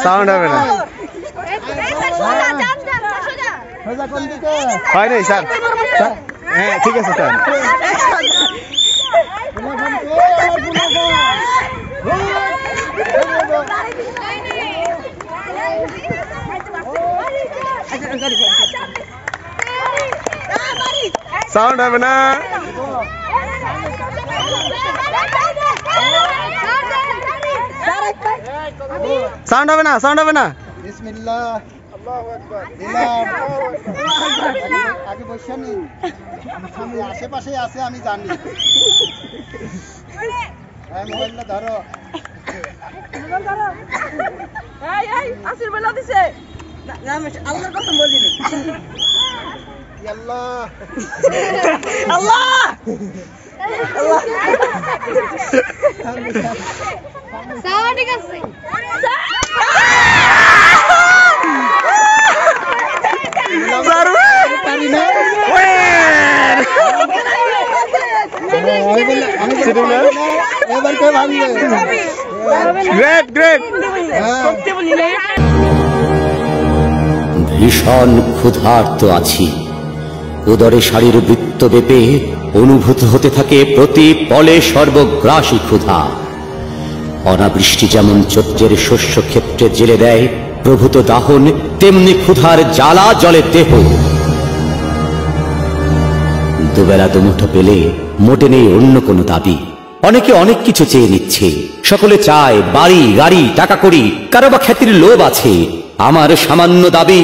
Sound হবে না। হয় নাই স্যার। হ্যাঁ ঠিক আছে স্যার। সাউন্ড হবে না। সাউন্ড হবে না, সাউন্ড হবে না। বিসমিল্লাহ, আল্লাহু আকবার। আগে বসে নি, সামনে আশেপাশে আছে আমি জানি। হ্যাঁ মোবাইলটা ধরো। এই আসির বেলা দিছে না, আল্লাহর কসম বলি নি। আল্লাহ আল্লাহ আল্লাহ সাওয়া ঠিক আছে। ভীষণ ক্ষুধার্ত আছি, উদরে শাড়ির বৃত্ত বেপে অনুভূত হতে থাকে প্রতি পলে সর্বগ্রাসী ক্ষুধা। অনাবৃষ্টি যেমন চৈত্রের শস্য ক্ষেত্রে জেলে দেয় প্রভূত দাহন, তেমনি ক্ষুধার জ্বালা জলে দেহ। দুবেলা দুমুঠো পেলে মোটে নেই অন্য কোনো দাবি। অনেকে অনেক কিছু চেয়ে নিচ্ছে, সকলে চায় বাড়ি গাড়ি টাকা কড়ি, কারো বা খ্যাতির লোভ আছে। আমার সামান্য দাবি,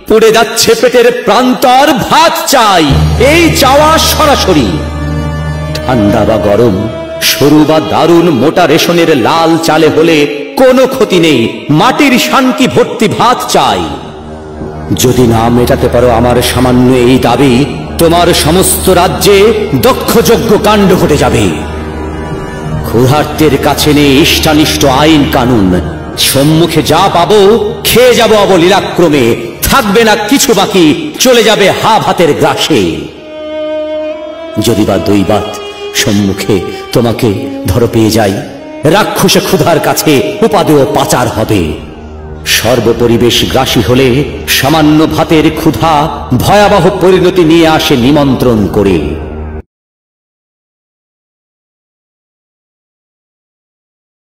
পড়ে যাচ্ছে পেটের প্রান্তর, ভাত চাই। এই চাওয়া সরাসরি। ঠান্ডা বা গরম, সরু বা দারুণ, মোটা রেশনের লাল চালে হলে কোনো ক্ষতি নেই, মাটির শান্তি ভর্তি ভাত চাই। যদি না মেটাতে পারো আমার সামান্য এই দাবি, তোমার সমস্ত রাজ্যে দক্ষযজ্ঞ কাণ্ড ঘটে যাবে। ক্ষুধার্তের কাছে নেই ইষ্টানিষ্ট আইন কানুন, সম্মুখে যা পাবো খেয়ে যাবো অবলীলাক্রমে, থাকবে না কিছু বাকি, চলে যাবে হা ভাতের গ্রাসে। যদি বা দৈবাত সম্মুখে তোমাকে ধরো পেয়ে যাই, রাক্ষসে ক্ষুধার কাছে উপাদেয় পাচার হবে। সর্বপরিবেশ গ্রাসী হলে সামান্য ভাতের ক্ষুধা ভয়াবহ পরিণতি নিয়ে আসে নিমন্ত্রণ করে।